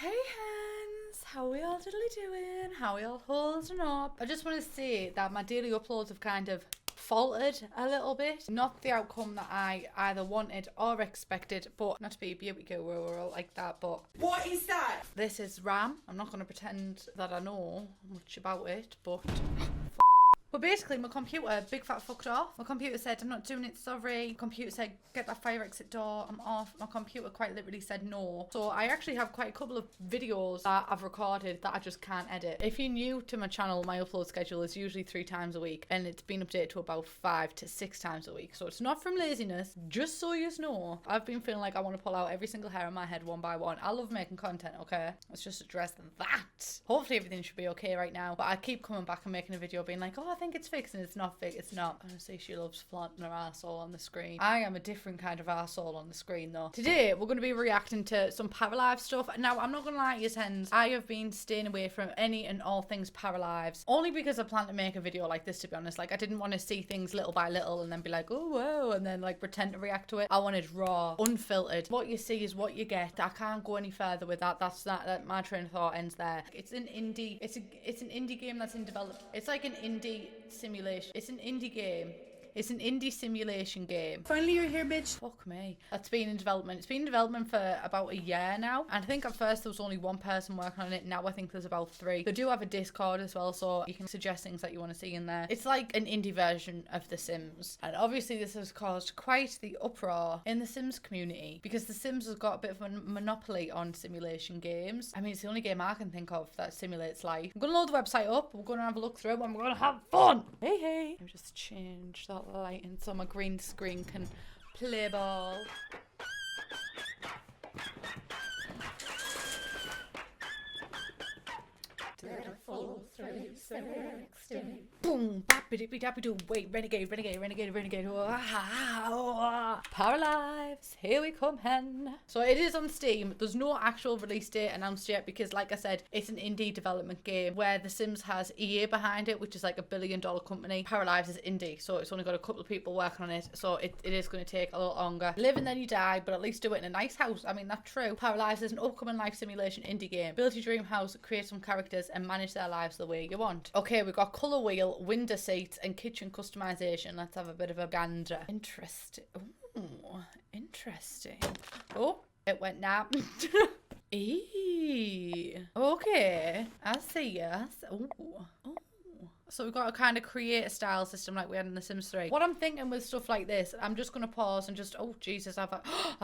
Hey hens, how we all diddly doing? How we all holding up? I just want to say that my daily uploads have kind of faltered a little bit. Not the outcome that I either wanted or expected, but not to be a beauty guru or all like that, but... What is that? This is RAM. I'm not going to pretend that I know much about it, but... But basically, my computer big fat fucked off. My computer said, I'm not doing it, sorry. My computer said, get that fire exit door, I'm off. My computer quite literally said no. So I actually have quite a couple of videos that I've recorded that I just can't edit. If you're new to my channel, my upload schedule is usually 3 times a week, and it's been updated to about 5 to 6 times a week. So it's not from laziness, just so you know. I've been feeling like I want to pull out every single hair on my head one by one. I love making content, okay? Let's just address that. Hopefully everything should be okay right now. But I keep coming back and making a video being like, oh, I think it's fixed, and it's not fixed. It's not. Honestly, she loves flaunting her arsehole on the screen. I am a different kind of arsehole on the screen though. Today we're going to be reacting to some Paralives stuff. Now I'm not going to lie to you hens, I have been staying away from any and all things Paralives, only because I plan to make a video like this, to be honest. Like, I didn't want to see things little by little and then be like, oh whoa, and then like pretend to react to it. I wanted raw, unfiltered. What you see is what you get. I can't go any further with that. That my train of thought ends there. It's an indie, it's an indie game that's in development. It's like an indie simulation. It's an indie game. It's an indie simulation game. Finally you're here, bitch. Fuck me. That's been in development. It's been in development for about a year now. And I think at first there was only one person working on it. Now I think there's about 3. They do have a Discord as well, so you can suggest things that you want to see in there. It's like an indie version of The Sims. And obviously this has caused quite the uproar in the Sims community, because The Sims has got a bit of a monopoly on simulation games. I mean, it's the only game I can think of that simulates life. I'm going to load the website up. We're going to have a look through and we're going to have fun. Hey, hey. Let me just change that lighting so my green screen can play ball. Boom, bappity dappy doo. Wait, renegade. Paralives, here we come hen. So it is on Steam. There's no actual release date announced yet, because like I said, it's an indie development game where The Sims has EA behind it, which is like $1 billion company. Paralives is indie, so it's only got a couple of people working on it, so it is going to take a little longer. Live and then you die, but at least do it in a nice house. I mean, that's true. Paralives is an upcoming life simulation indie game. Build your dream house, create some characters, and manage their lives the way you want. Okay, we've got colour wheel, window seats, and kitchen customization. Let's have a bit of a gander. Interesting. Ooh, interesting. Oh, it went now. Eee. Okay, I see ya. Ooh. Oh. So we've got to kind of create a style system like we had in The Sims 3. What I'm thinking with stuff like this, I'm just going to pause and just, oh Jesus, I've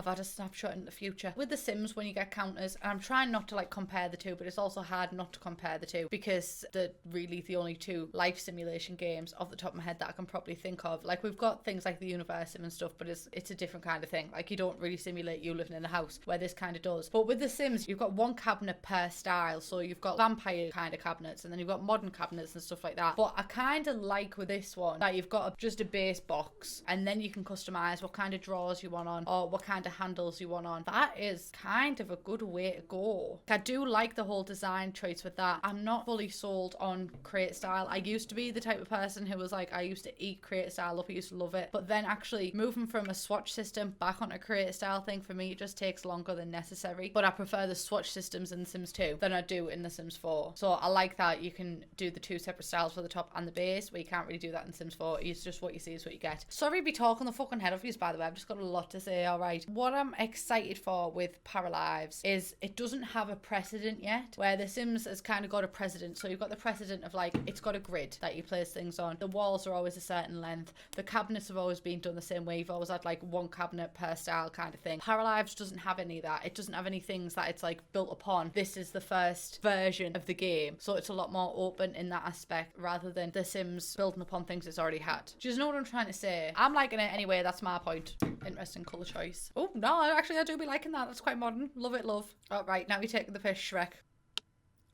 had a snapshot in the future. With The Sims, when you get counters, and I'm trying not to like compare the two, but it's also hard not to compare the two, because they're really the only 2 life simulation games off the top of my head that I can probably think of. Like, we've got things like the Universe Sim and stuff, but it's a different kind of thing. Like, you don't really simulate you living in a house, where this kind of does. But with The Sims, you've got 1 cabinet per style. So you've got vampire kind of cabinets, and then you've got modern cabinets and stuff like that. But I kind of like with this one that you've got just a base box, and then you can customize what kind of drawers you want on, or what kind of handles you want on. That is kind of a good way to go. I do like the whole design choice with that. I'm not fully sold on create style. I used to be the type of person who was like, I used to eat create style up. I used to love it. But then actually moving from a swatch system back onto a create style thing, for me, it just takes longer than necessary. But I prefer the swatch systems in The Sims 2 than I do in The Sims 4. So I like that you can do the 2 separate styles for the top and the base, where you can't really do that in Sims 4. It's just what you see is what you get. Sorry to be talking the fucking head off you, by the way. I've just got a lot to say. Alright, what I'm excited for with Paralives is it doesn't have a precedent yet, where The Sims has kind of got a precedent. So you've got the precedent of like, it's got a grid that you place things on. The walls are always a certain length. The cabinets have always been done the same way. You've always had like 1 cabinet per style kind of thing. Paralives doesn't have any of that. It doesn't have any things that it's like built upon. This is the first version of the game, so it's a lot more open in that aspect, rather than The Sims building upon things it's already had. Do you know what I'm trying to say? I'm liking it anyway. That's my point. Interesting colour choice. Oh no, actually I do be liking that. That's quite modern. Love it, love. All right, now we take the piss, Shrek.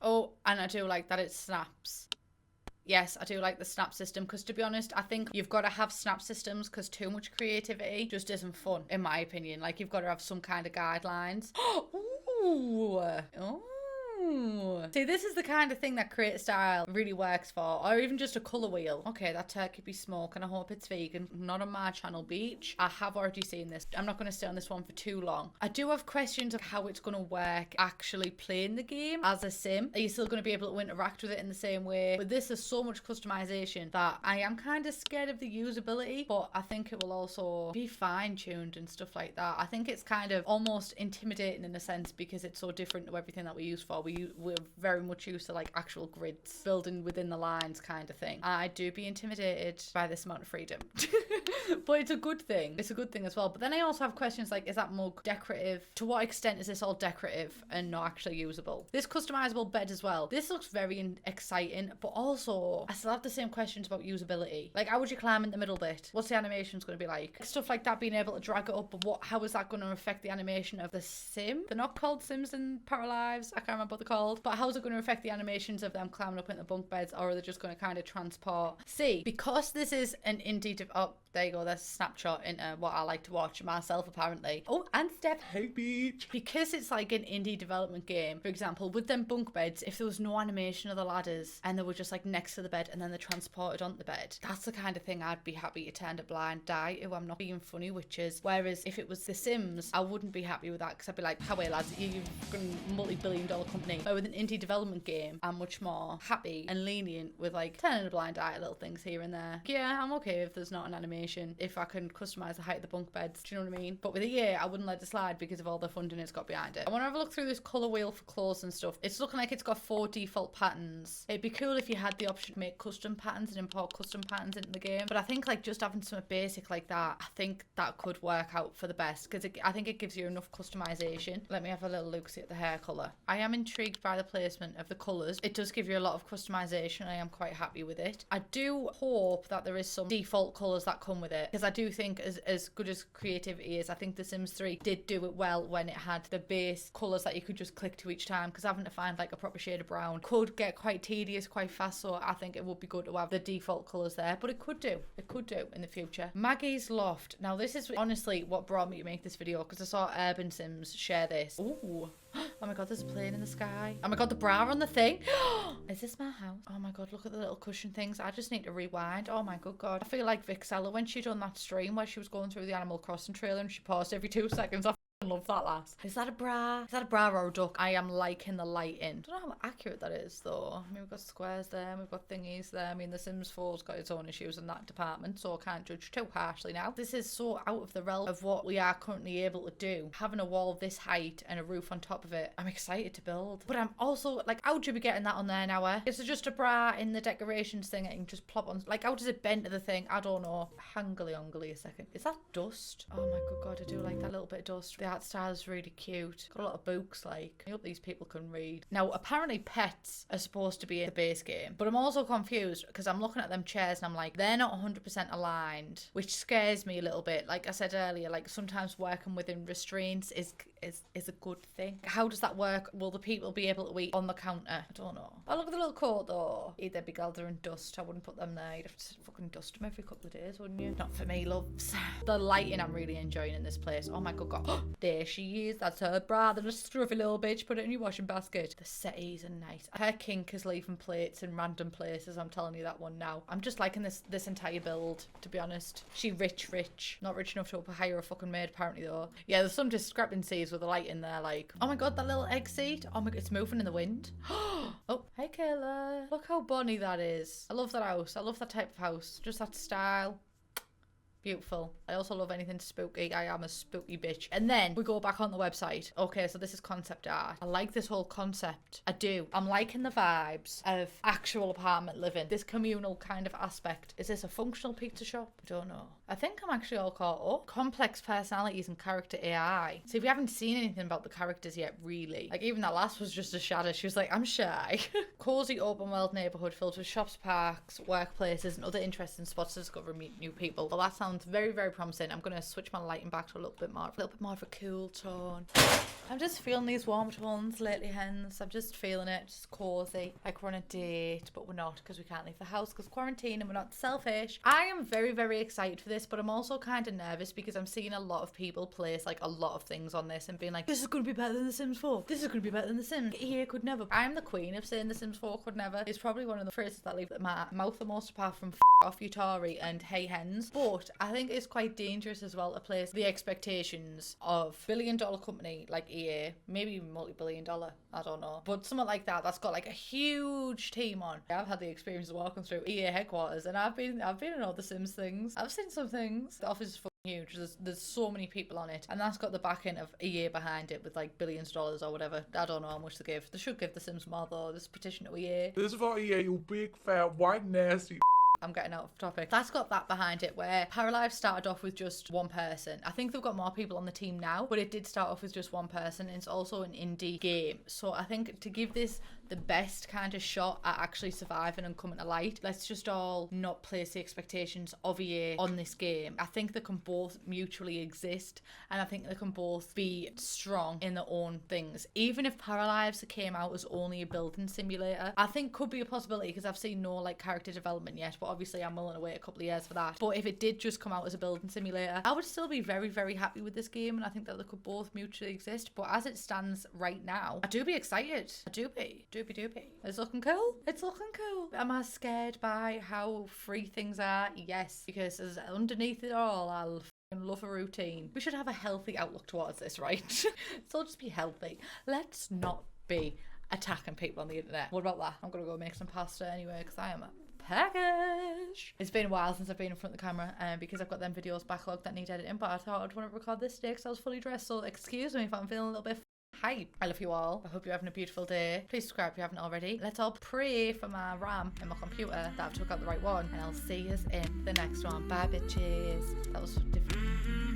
Oh, and I do like that it snaps. Yes, I do like the snap system, because to be honest, I think you've got to have snap systems, because too much creativity just isn't fun, in my opinion. Like, you've got to have some kind of guidelines. Ooh. Oh. See, this is the kind of thing that Create Style really works for, or even just a colour wheel. Okay, that turkey be smoke, and I hope it's vegan. Not on my channel, Beach. I have already seen this. I'm not going to stay on this one for too long. I do have questions of how it's going to work actually playing the game as a sim. Are you still going to be able to interact with it in the same way? But this is so much customization that I am kind of scared of the usability, but I think it will also be fine-tuned and stuff like that. I think it's kind of almost intimidating in a sense because it's so different to everything that we use for. We're very much used to like actual grids, building within the lines kind of thing. I do be intimidated by this amount of freedom. But it's a good thing. It's a good thing as well. But then I also have questions like, is that mug decorative? To what extent is this all decorative and not actually usable? This customizable bed as well. This looks very exciting, but also I still have the same questions about usability. Like, how would you climb in the middle bit? What's the animations going to be like? Stuff like that, being able to drag it up, but how is that going to affect the animation of the sim? They're not called sims in Paralives. I can't remember what they're called. But how's it going to affect the animations of them climbing up into bunk beds, or are they just going to kind of transport? See, because this is an indie oh, there you go, there's a snapshot into what I like to watch myself, apparently. Oh, and Steph, hey Beach. Because it's like an indie development game, for example, with them bunk beds, if there was no animation of the ladders and they were just like next to the bed and then they're transported onto the bed, that's the kind of thing I'd be happy to turn a blind eye to. I'm not being funny, witches. Whereas if it was The Sims, I wouldn't be happy with that, because I'd be like, how are you, lads? You've got a multi-billion-dollar company. But with an indie development game, I'm much more happy and lenient with like turning a blind eye at little things here and there. Yeah, I'm okay if there's not an animation, if I can customize the height of the bunk beds. Do you know what I mean? But with EA, I wouldn't let it slide because of all the funding it's got behind it. I want to have a look through this color wheel for clothes and stuff. It's looking like it's got 4 default patterns. It'd be cool if you had the option to make custom patterns and import custom patterns into the game. But I think like just having something basic like that, I think that could work out for the best, because I think it gives you enough customization. Let me have a little look-see at the hair color. I am intrigued by the placement of the colors. It does give you a lot of customization. I am quite happy with it. I do hope that there is some default colors that come with it, because I do think as good as creativity is, I think The Sims 3 did do it well when it had the base colors that you could just click to each time, because having to find like a proper shade of brown could get quite tedious quite fast. So I think it would be good to have the default colors there, but it could do in the future. Maggie's Loft. Now this is honestly what brought me to make this video, because I saw Urban Sims share this. Ooh. Oh my god, there's a plane in the sky. Oh my god, the bra on the thing. Is this my house? Oh my god, look at the little cushion things. I just need to rewind. Oh my good god. I feel like Vixella when she done that stream where she was going through the Animal Crossing trailer and she paused every 2 seconds. I love that lass. Is that a bra? Is that a bra or a duck? I am liking the lighting. Don't know how accurate that is though. I mean, we've got squares there, we've got thingies there. I mean, The Sims 4's got its own issues in that department, so I can't judge too harshly now. This is so out of the realm of what we are currently able to do. Having a wall this height and a roof on top of it, I'm excited to build. But I'm also like, how would you be getting that on there now? Is it just a bra in the decorations thing that you can just plop on? Like, how does it bend to the thing? I don't know. Hangly a second. Is that dust? Oh my good god, I do like that little bit of dust. The art style is really cute. Got a lot of books, like. I hope these people can read. Now, apparently pets are supposed to be in the base game, but I'm also confused because I'm looking at them chairs and I'm like, they're not 100% aligned, which scares me a little bit. Like I said earlier, like sometimes working within restraints is a good thing. How does that work? Will the people be able to eat on the counter? I don't know. Oh, look at the little coat though. They'd be galder and dust. I wouldn't put them there. You'd have to fucking dust them every couple of days, wouldn't you? Not for me, loves. The lighting I'm really enjoying in this place. Oh my good god. There she is. That's her bra. They're just scruffy little bitch. Put it in your washing basket. The settees are nice. Her kink is leaving plates in random places. I'm telling you that one now. I'm just liking this entire build, to be honest. She rich. Not rich enough to hire a fucking maid apparently though. Yeah, there's some discrepancies with the light in there. Like, oh my god, that little egg seat. Oh my god, it's moving in the wind. Oh, hey Kayla. Look how bonny that is. I love that house. I love that type of house. Just that style. Beautiful. I also love anything spooky. I am a spooky bitch. And then we go back on the website. Okay, so this is concept art. I like this whole concept. I do. I'm liking the vibes of actual apartment living. This communal kind of aspect. Is this a functional pizza shop? I don't know. I think I'm actually all caught up. Complex personalities and character AI. See, we haven't seen anything about the characters yet, really. Like, even that last was just a shadow. She was like, I'm shy. Cozy open world neighborhood filled with shops, parks, workplaces, and other interesting spots to discover and meet new people. Well, that sounds sounds very, very promising. I'm going to switch my lighting back to a little bit more of a cool tone. I'm just feeling these warm tones lately, hens. I'm just feeling it, just cozy. Like we're on a date, but we're not because we can't leave the house because quarantine and we're not selfish. I am very, very excited for this, but I'm also kind of nervous because I'm seeing a lot of people place like a lot of things on this and being like, this is going to be better than The Sims 4. This is going to be better than The Sims. EA could never. I'm the queen of saying The Sims 4 could never. It's probably one of the phrases that leave my mouth the most apart from off Utari and hey hens. But I think it's quite dangerous as well to place the expectations of billion-dollar company like EA, maybe even multi-billion-dollar, I don't know, but something like that that's got like a huge team on. I've had the experience of walking through EA headquarters and I've been in all the Sims things. I've seen some things. The office is huge. There's so many people on it, and that's got the backing of EA behind it with like billions of dollars or whatever. I don't know how much to give. They should give The Sims more though. This petition to EA. This is for EA, you big fat white nasty. I'm getting out of topic. That's got that behind it where Paralives started off with just one person. I think they've got more people on the team now, but it did start off with just one person, and it's also an indie game. So I think to give this the best kind of shot at actually surviving and coming to light, let's just all not place the expectations of EA on this game. I think they can both mutually exist, and I think they can both be strong in their own things. Even if Paralives came out as only a building simulator, I think could be a possibility because I've seen no like character development yet, but obviously I'm willing to wait a couple of years for that. But if it did just come out as a building simulator, I would still be very, very happy with this game, and I think that they could both mutually exist. But as it stands right now, I do be excited. I do be. It's looking cool. It's looking cool. Am I scared by how free things are? Yes, because as underneath it all, I'll f***ing love a routine. We should have a healthy outlook towards this, right? So just be healthy. Let's not be attacking people on the internet. What about that? I'm gonna go make some pasta anyway because I am a peckish. It's been a while since I've been in front of the camera because I've got them videos backlogged that need editing, but I thought I'd want to record this today because I was fully dressed, so excuse me if I'm feeling a little bit hype. I love you all. I hope you're having a beautiful day. Please subscribe if you haven't already. Let's all pray for my RAM in my computer that I've took out the right one, and I'll see you in the next one. Bye bitches. That was different.